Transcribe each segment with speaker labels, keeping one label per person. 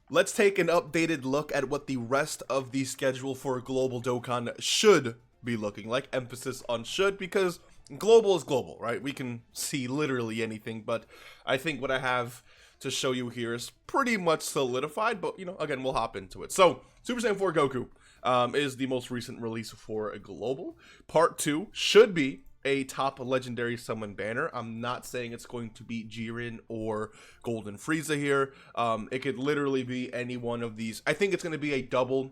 Speaker 1: let's take an updated look at what the rest of the schedule for Global Dokkan should be looking like. Emphasis on should, because global is global, right? We can see literally anything, but I think what I have to show you here is pretty much solidified, but again, we'll hop into it. So Super Saiyan 4 Goku is the most recent release for a global. Part 2 should be a top legendary summon banner. I'm not saying it's going to be Jiren or Golden Frieza here. It could literally be any one of these. I think it's going to be a double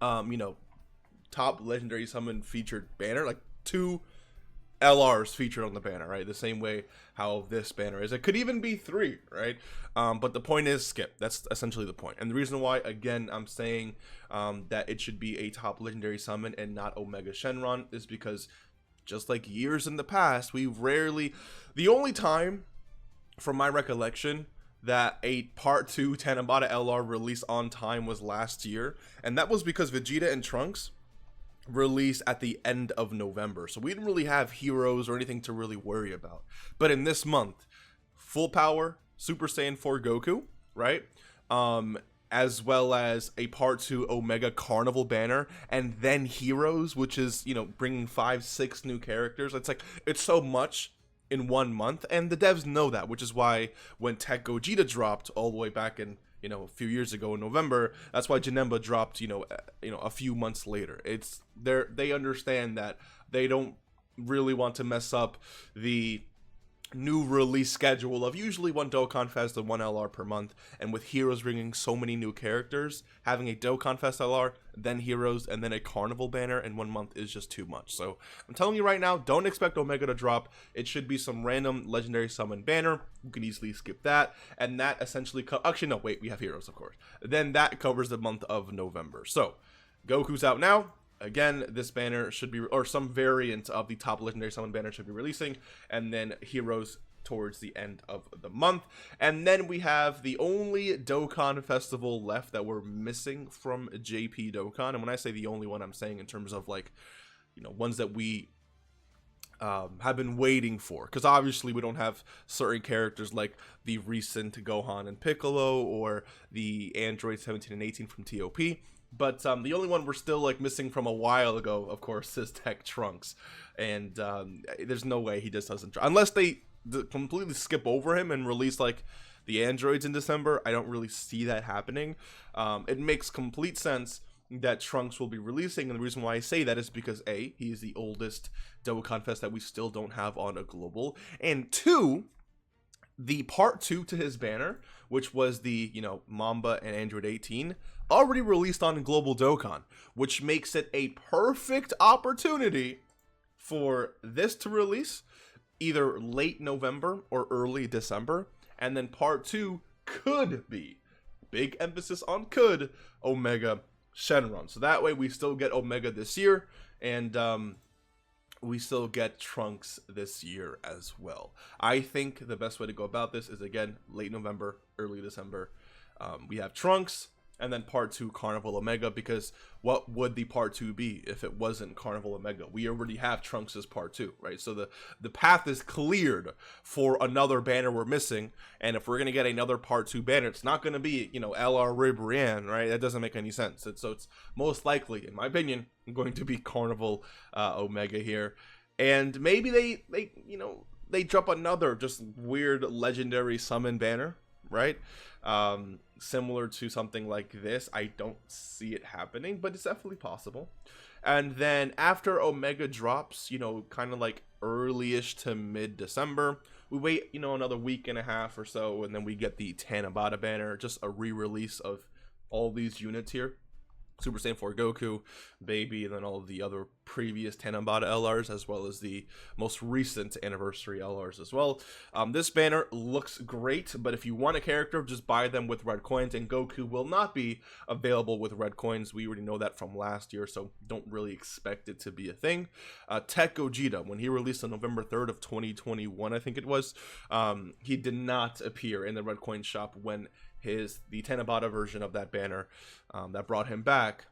Speaker 1: top legendary summon featured banner, like 2 LRs featured on the banner, right? The same way how this banner is. It could even be 3, right? But the point is skip. That's essentially the point. And the reason why, again, I'm saying that it should be a top legendary summon and not Omega Shenron is because just like years in the past, we rarely, the only time from my recollection that a part 2 Tanabata LR released on time was last year, and that was because Vegeta and Trunks release at the end of November, so we didn't really have heroes or anything to really worry about. But in this month, full power Super Saiyan 4 Goku, right, as well as a part 2 Omega Carnival banner, and then heroes, which is bringing 5-6 new characters. It's so much in 1 month, and the devs know that, which is why when Tech Gogeta dropped all the way back in a few years ago in November, that's why Janemba dropped, a few months later. They understand that they don't really want to mess up the new release schedule of usually 1 Dokkan Fest and 1 LR per month, and with heroes bringing so many new characters, having a Dokkan Fest LR, then heroes, and then a carnival banner in 1 month is just too much. So I'm telling you right now, don't expect Omega to drop. It should be some random legendary summon banner. You can easily skip that, and that essentially actually no, wait, we have heroes, of course. Then that covers the month of November. So Goku's out now. Again, this banner should be, or some variant of the top legendary summon banner should be releasing, and then heroes towards the end of the month. And then we have the only Dokkan festival left that we're missing from JP Dokkan. And when I say the only one, I'm saying in terms of ones that we have been waiting for, because obviously we don't have certain characters like the recent Gohan and Piccolo or the Android 17 and 18 from TOP. But the only one we're still missing from a while ago, of course, is Tech Trunks, and there's no way he just doesn't, unless they completely skip over him and release the androids in December. I don't really see that happening. It makes complete sense that Trunks will be releasing, and the reason why I say that is because A, he is the oldest Dokkan Fest that we still don't have on a global, and 2, the part 2 to his banner, which was the Mamba and Android 18, already released on Global Dokkan, which makes it a perfect opportunity for this to release either late November or early December, and then part 2 could be, big emphasis on could, Omega Shenron. So that way we still get Omega this year, and we still get Trunks this year as well. I think the best way to go about this is, again, late November, early December. We have Trunks, and then part 2 Carnival Omega, because what would the part 2 be if it wasn't Carnival Omega? We already have Trunks as part 2, right? So the path is cleared for another banner we're missing, and if we're going to get another part 2 banner, it's not going to be, LR Ribrian, right? That doesn't make any sense. So it's most likely, in my opinion, going to be Carnival Omega here. And maybe they drop another just weird legendary summon banner, right? Similar to something like this. I don't see it happening, but it's definitely possible. And then after Omega drops, kind of early-ish to mid-December, we wait, another week and a half or so, and then we get the Tanabata banner, just a re-release of all these units here. Super Saiyan 4 Goku, Baby, and then all of the other previous Tanabata LRs, as well as the most recent anniversary LRs as well. This banner looks great, but if you want a character, just buy them with red coins, and Goku will not be available with red coins. We already know that from last year, so don't really expect it to be a thing. Tech Gogeta, when he released on November 3rd of 2021, I think it was, he did not appear in the red coin shop when the Tanabata version of that banner that brought him back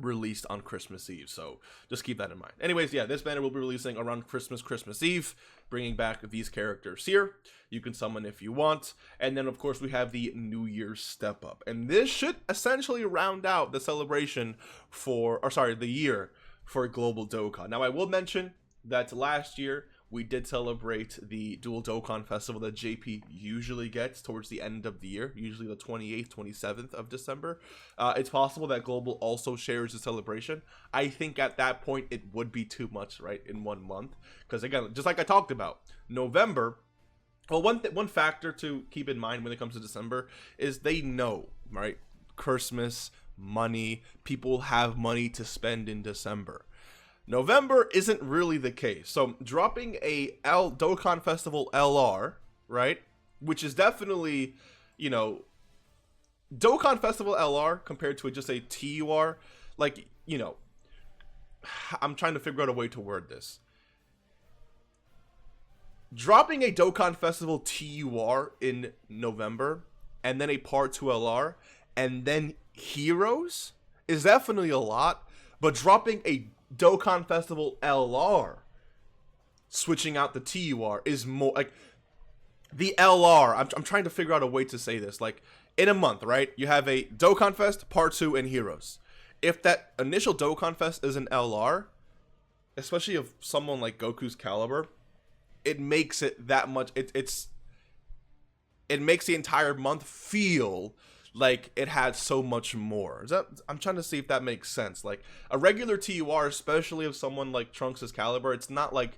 Speaker 1: released on Christmas Eve, so just keep that in mind. Anyways, yeah, this banner will be releasing around Christmas Eve, bringing back these characters here. You can summon if you want, and then of course we have the New Year's step up, and this should essentially round out the celebration the year for Global Dokkan. Now I will mention that last year we did celebrate the Dual Dokkan Festival that JP usually gets towards the end of the year, usually the 28th, 27th of December. It's possible that Global also shares the celebration. I think at that point it would be too much, right, in 1 month. Because again, just like I talked about, November, well, one factor to keep in mind when it comes to December is they know, right, Christmas, money, people have money to spend in December. November isn't really the case. So dropping a Dokkan Festival LR, right? Which is definitely, you know, Dokkan Festival LR compared to just a TUR, like, you know, I'm trying to figure out a way to word this. Dropping a Dokkan Festival TUR in November and then a Part 2 LR and then Heroes is definitely a lot, but dropping a Dokkan Festival LR, switching out the TUR is more like the LR. I'm trying to figure out a way to say this. Like in a month, right? You have a Dokkan Fest, Part 2, and Heroes. If that initial Dokkan Fest is an LR, especially of someone like Goku's caliber, it makes it that much. It makes the entire month feel like it had so much more. I'm trying to see if that makes sense. Like a regular TUR, especially of someone like Trunks' caliber, it's not like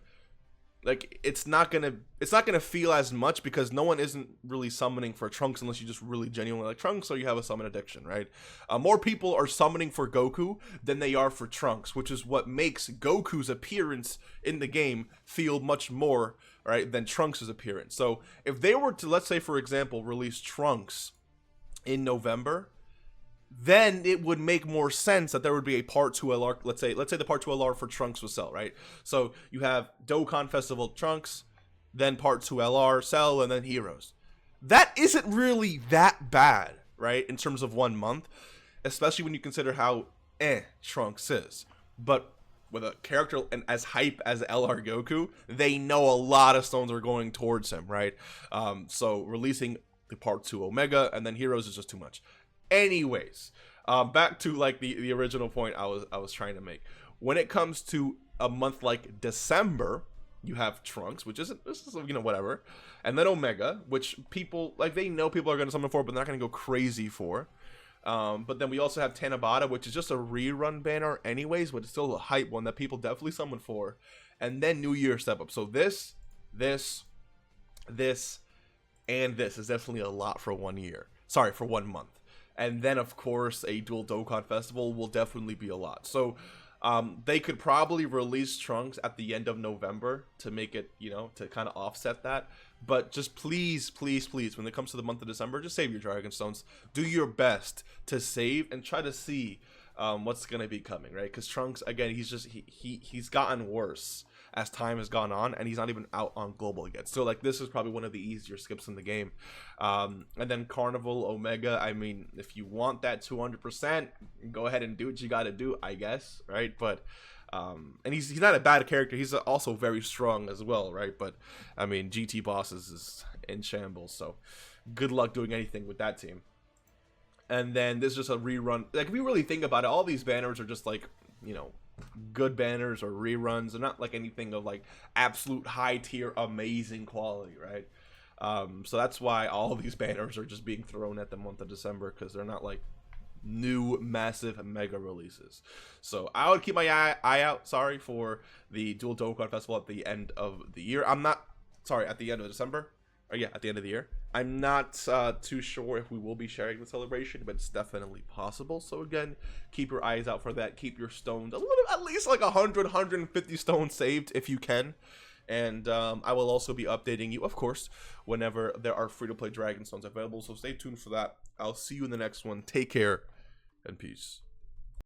Speaker 1: it's not gonna feel as much because no one isn't really summoning for Trunks unless you just really genuinely like Trunks or you have a summon addiction, right? More people are summoning for Goku than they are for Trunks, which is what makes Goku's appearance in the game feel much more, right, than Trunks' appearance. So if they were to, let's say for example, release Trunks in November, then it would make more sense that there would be a Part 2 LR. Let's say the Part 2 LR for Trunks will sell, right? So you have Dokkan Festival Trunks, then Part 2 LR, Cell, and then Heroes. That isn't really that bad, right, in terms of 1 month, especially when you consider how Trunks is. But with a character and as hype as LR Goku, they know a lot of stones are going towards him, right? So releasing the Part 2 Omega and then Heroes is just too much. Anyways, back to like the original point I was trying to make. When it comes to a month like December, you have Trunks, which isn't, this is, you know, whatever, and then Omega, which people like, they know people are going to summon for, but they're not going to go crazy for. But then we also have Tanabata, which is just a rerun banner anyways, but it's still a hype one that people definitely summon for. And then New Year step up. So this, and this is definitely a lot for 1 year. Sorry, for 1 month. And then, of course, a Dual Dokkan Festival will definitely be a lot. So they could probably release Trunks at the end of November to make it, you know, to kind of offset that. But just please, please, please, when it comes to the month of December, just save your Dragon Stones. Do your best to save and try to see what's going to be coming, right? Because Trunks, again, he's gotten worse as time has gone on, and he's not even out on Global yet. So, like, this is probably one of the easier skips in the game. And then Carnival, Omega, I mean, if you want that 200%, go ahead and do what you got to do, I guess, right? But, and he's not a bad character. He's also very strong as well, right? But, I mean, GT Bosses is in shambles, so good luck doing anything with that team. And then this is just a rerun. Like, if you really think about it, all these banners are just, like, you know, good banners or reruns. They're not like anything of like absolute high tier amazing quality, right? So that's why all these banners are just being thrown at the month of December, because they're not like new massive mega releases. So I would keep my eye out, sorry, for the Dual Dokkan Festival at the end of the year. I'm not, sorry, at the end of December, or yeah, at the end of the year. I'm not too sure if we will be sharing the celebration, but it's definitely possible. So again, keep your eyes out for that. Keep your stones a little, at least like 100, 150 stones saved if you can. And I will also be updating you, of course, whenever there are free-to-play Dragon Stones available. So stay tuned for that. I'll see you in the next one. Take care and peace.